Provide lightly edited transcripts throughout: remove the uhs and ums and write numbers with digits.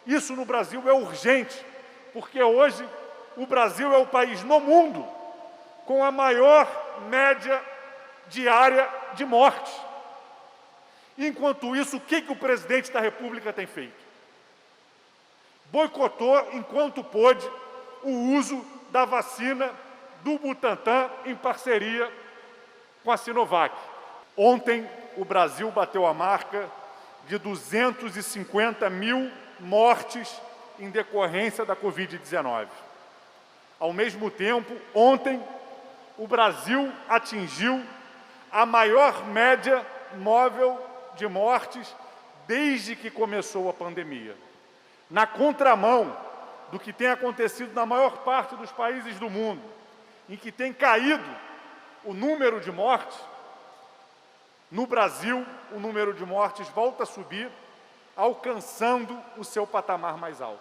Isso no Brasil é urgente, porque hoje o Brasil é o país no mundo com a maior média diária de mortes. Enquanto isso, o que o presidente da República tem feito? Boicotou, enquanto pôde, o uso da vacina do Butantan em parceria com a Sinovac. Ontem, o Brasil bateu a marca de 250 mil mortes em decorrência da Covid-19. Ao mesmo tempo, ontem, o Brasil atingiu a maior média móvel de mortes desde que começou a pandemia. Na contramão do que tem acontecido na maior parte dos países do mundo, em que tem caído o número de mortes, no Brasil, o número de mortes volta a subir, alcançando o seu patamar mais alto.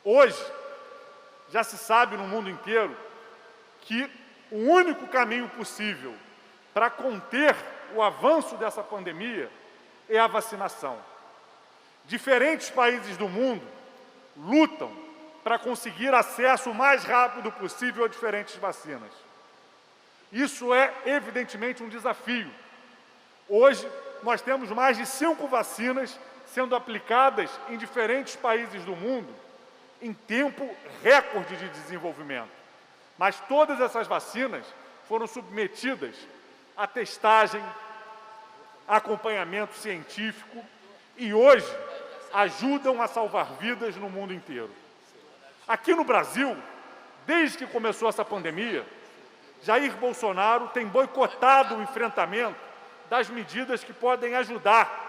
Hoje, já se sabe no mundo inteiro que o único caminho possível para conter o avanço dessa pandemia é a vacinação. Diferentes países do mundo lutam para conseguir acesso o mais rápido possível a diferentes vacinas. Isso é, evidentemente, um desafio. Hoje, nós temos mais de 5 vacinas sendo aplicadas em diferentes países do mundo em tempo recorde de desenvolvimento. Mas todas essas vacinas foram submetidas a testagem, acompanhamento científico e hoje ajudam a salvar vidas no mundo inteiro. Aqui no Brasil, desde que começou essa pandemia, Jair Bolsonaro tem boicotado o enfrentamento das medidas que podem ajudar.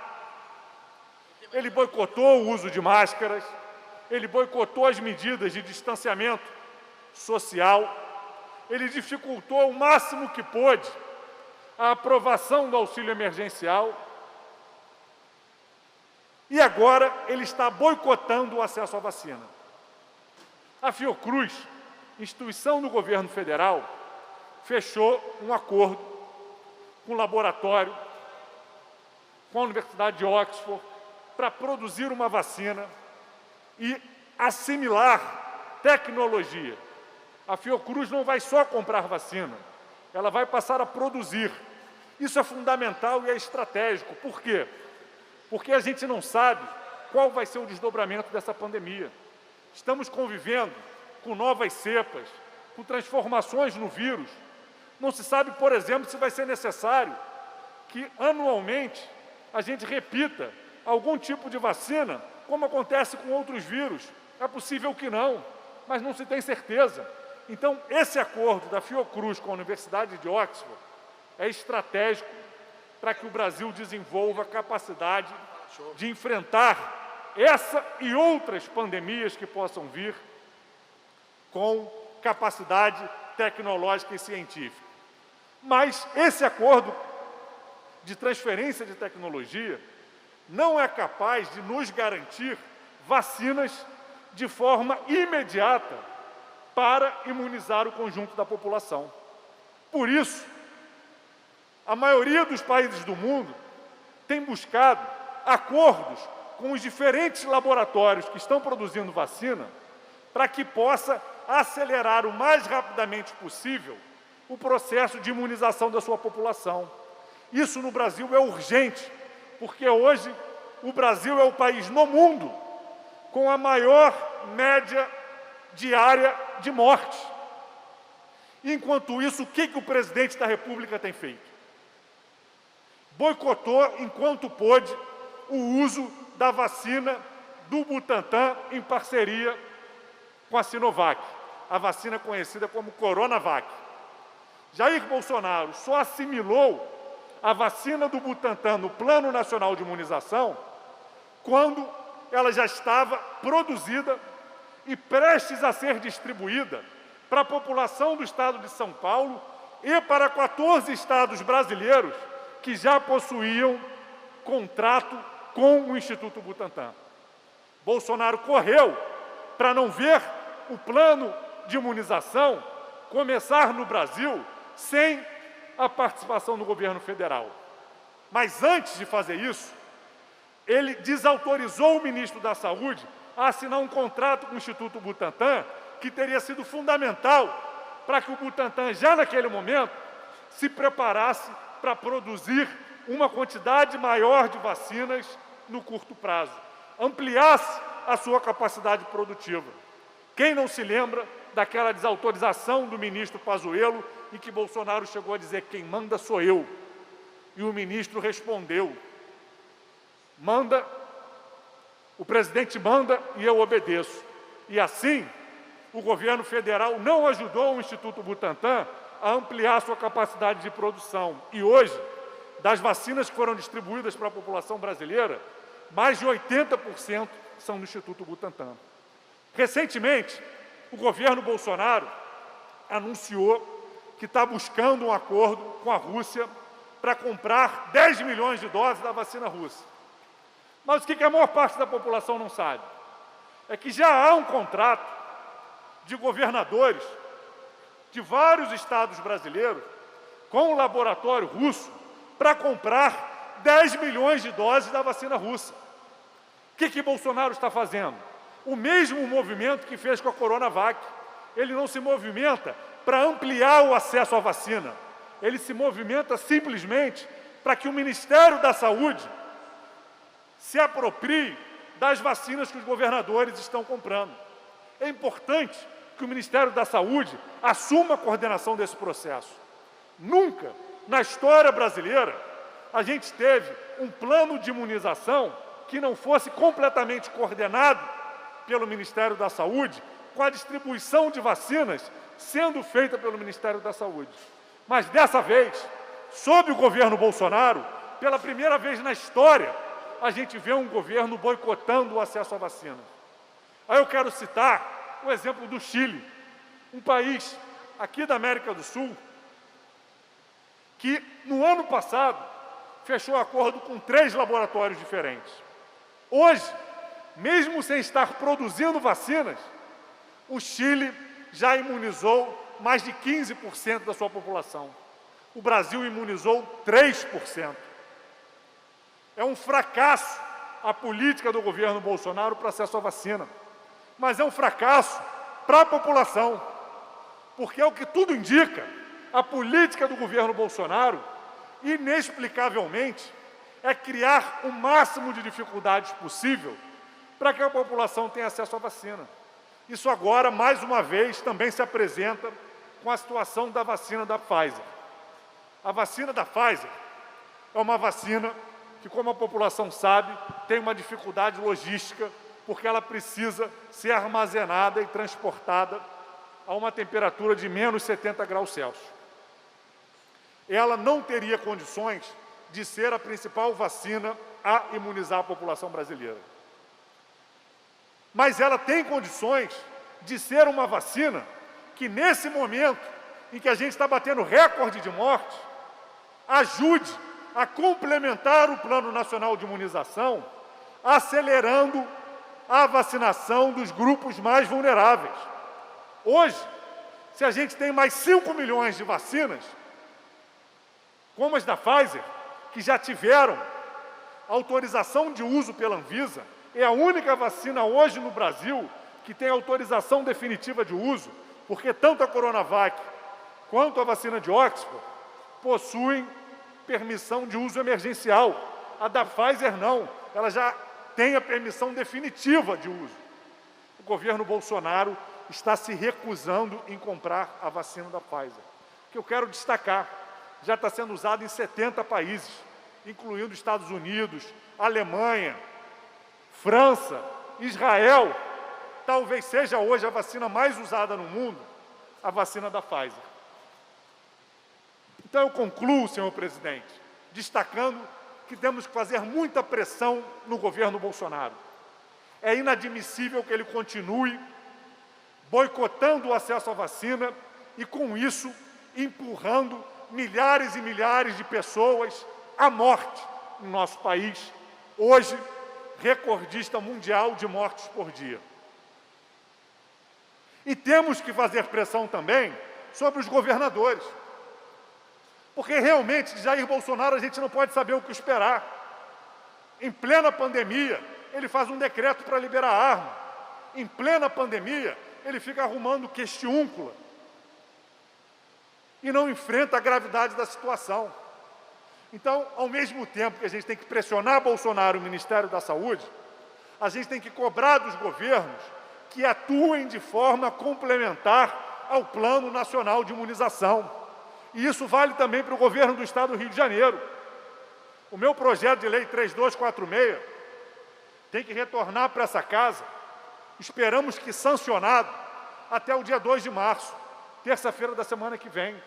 Ele boicotou o uso de máscaras, ele boicotou as medidas de distanciamento social, ele dificultou o máximo que pôde a aprovação do auxílio emergencial e agora ele está boicotando o acesso à vacina. A Fiocruz, instituição do governo federal, fechou um acordo com o laboratório, com a Universidade de Oxford, para produzir uma vacina e assimilar tecnologia. A Fiocruz não vai só comprar vacina, ela vai passar a produzir. Isso é fundamental e é estratégico. Por quê? Porque a gente não sabe qual vai ser o desdobramento dessa pandemia. Estamos convivendo com novas cepas, com transformações no vírus. Não se sabe, por exemplo, se vai ser necessário que anualmente a gente repita algum tipo de vacina, como acontece com outros vírus. É possível que não, mas não se tem certeza. Então, esse acordo da Fiocruz com a Universidade de Oxford é estratégico para que o Brasil desenvolva a capacidade de enfrentar essa e outras pandemias que possam vir com capacidade tecnológica e científica. Mas esse acordo de transferência de tecnologia não é capaz de nos garantir vacinas de forma imediata para imunizar o conjunto da população. Por isso, a maioria dos países do mundo tem buscado acordos com os diferentes laboratórios que estão produzindo vacina para que possa acelerar o mais rapidamente possível o processo de imunização da sua população. Isso no Brasil é urgente, porque hoje o Brasil é o país no mundo com a maior média diária de mortes. Enquanto isso, o que o presidente da República tem feito? Boicotou, enquanto pôde, o uso da vacina do Butantan em parceria com a Sinovac, a vacina conhecida como Coronavac. Jair Bolsonaro só assimilou a vacina do Butantan no Plano Nacional de Imunização quando ela já estava produzida e prestes a ser distribuída para a população do estado de São Paulo e para 14 estados brasileiros que já possuíam contrato com o Instituto Butantan. Bolsonaro correu para não ver o plano de imunização começar no Brasil sem a participação do governo federal. Mas antes de fazer isso, ele desautorizou o ministro da Saúde a assinar um contrato com o Instituto Butantan, que teria sido fundamental para que o Butantan, já naquele momento, se preparasse para produzir uma quantidade maior de vacinas no curto prazo, ampliasse a sua capacidade produtiva. Quem não se lembra daquela desautorização do ministro Pazuello, em que Bolsonaro chegou a dizer: quem manda sou eu. E o ministro respondeu: o presidente manda e eu obedeço. E assim, o governo federal não ajudou o Instituto Butantan a ampliar sua capacidade de produção. E hoje, das vacinas que foram distribuídas para a população brasileira, mais de 80% são do Instituto Butantan. Recentemente, o governo Bolsonaro anunciou que está buscando um acordo com a Rússia para comprar 10 milhões de doses da vacina russa. Mas o que a maior parte da população não sabe? É que já há um contrato de governadores de vários estados brasileiros com o laboratório russo para comprar 10 milhões de doses da vacina russa. O que Bolsonaro está fazendo? O mesmo movimento que fez com a Coronavac. Ele não se movimenta para ampliar o acesso à vacina. Ele se movimenta simplesmente para que o Ministério da Saúde se aproprie das vacinas que os governadores estão comprando. É importante que o Ministério da Saúde assuma a coordenação desse processo. Nunca, na história brasileira, a gente teve um plano de imunização que não fosse completamente coordenado pelo Ministério da Saúde, com a distribuição de vacinas sendo feita pelo Ministério da Saúde. Mas dessa vez, sob o governo Bolsonaro, pela primeira vez na história, a gente vê um governo boicotando o acesso à vacina. Aí eu quero citar o exemplo do Chile, um país aqui da América do Sul, que no ano passado fechou acordo com 3 laboratórios diferentes. Hoje, mesmo sem estar produzindo vacinas, o Chile já imunizou mais de 15% da sua população. O Brasil imunizou 3%. É um fracasso a política do governo Bolsonaro para acesso à vacina. Mas é um fracasso para a população, porque é o que tudo indica, a política do governo Bolsonaro, inexplicavelmente, é criar o máximo de dificuldades possível para que a população tenha acesso à vacina. Isso agora, mais uma vez, também se apresenta com a situação da vacina da Pfizer. A vacina da Pfizer é uma vacina que, como a população sabe, tem uma dificuldade logística, porque ela precisa ser armazenada e transportada a uma temperatura de menos 70 graus Celsius. Ela não teria condições de ser a principal vacina a imunizar a população brasileira. Mas ela tem condições de ser uma vacina que, nesse momento em que a gente está batendo recorde de morte, ajude a complementar o Plano Nacional de Imunização, acelerando a vacinação dos grupos mais vulneráveis. Hoje, se a gente tem mais 5 milhões de vacinas, como as da Pfizer, que já tiveram autorização de uso pela Anvisa, é a única vacina hoje no Brasil que tem autorização definitiva de uso, porque tanto a Coronavac quanto a vacina de Oxford possuem permissão de uso emergencial. A da Pfizer não, ela já tem a permissão definitiva de uso. O governo Bolsonaro está se recusando em comprar a vacina da Pfizer. O que eu quero destacar, já está sendo usado em 70 países, incluindo Estados Unidos, Alemanha, França, Israel. Talvez seja hoje a vacina mais usada no mundo, a vacina da Pfizer. Então eu concluo, senhor presidente, destacando que temos que fazer muita pressão no governo Bolsonaro. É inadmissível que ele continue boicotando o acesso à vacina e, com isso, empurrando milhares e milhares de pessoas à morte no nosso país, hoje recordista mundial de mortes por dia. E temos que fazer pressão também sobre os governadores, porque realmente de Jair Bolsonaro a gente não pode saber o que esperar. Em plena pandemia, ele faz um decreto para liberar arma. Em plena pandemia, ele fica arrumando questiúncula e não enfrenta a gravidade da situação. Então, ao mesmo tempo que a gente tem que pressionar Bolsonaro e o Ministério da Saúde, a gente tem que cobrar dos governos que atuem de forma complementar ao Plano Nacional de Imunização. E isso vale também para o governo do Estado do Rio de Janeiro. O meu projeto de lei 3246 tem que retornar para essa casa, esperamos que sancionado, até o dia 2 de março, terça-feira da semana que vem.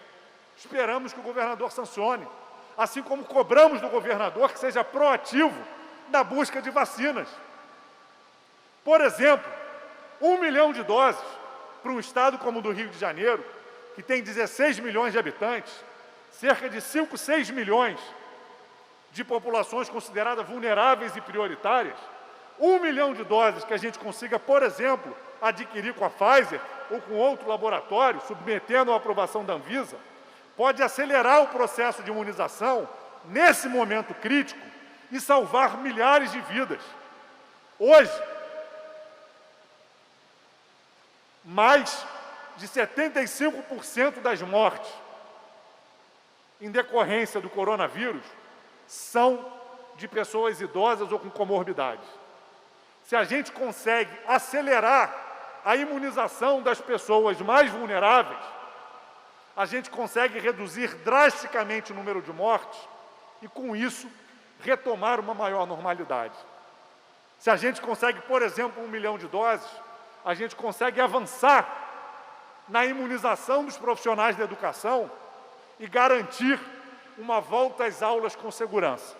Esperamos que o governador sancione, assim como cobramos do governador que seja proativo na busca de vacinas. Por exemplo, 1 milhão de doses para um estado como o do Rio de Janeiro, que tem 16 milhões de habitantes, cerca de 5, 6 milhões de populações consideradas vulneráveis e prioritárias. 1 milhão de doses que a gente consiga, por exemplo, adquirir com a Pfizer ou com outro laboratório, submetendo à aprovação da Anvisa, pode acelerar o processo de imunização nesse momento crítico e salvar milhares de vidas. Hoje, mais de 75% das mortes em decorrência do coronavírus são de pessoas idosas ou com comorbidades. Se a gente consegue acelerar a imunização das pessoas mais vulneráveis, a gente consegue reduzir drasticamente o número de mortes e, com isso, retomar uma maior normalidade. Se a gente consegue, por exemplo, 1 milhão de doses, a gente consegue avançar na imunização dos profissionais da educação e garantir uma volta às aulas com segurança.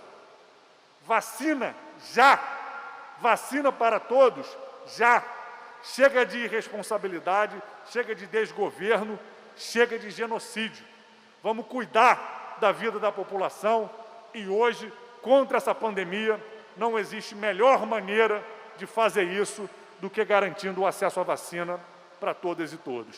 Vacina já! Vacina para todos já! Chega de irresponsabilidade, chega de desgoverno, chega de genocídio. Vamos cuidar da vida da população e hoje, contra essa pandemia, não existe melhor maneira de fazer isso do que garantindo o acesso à vacina para todas e todos.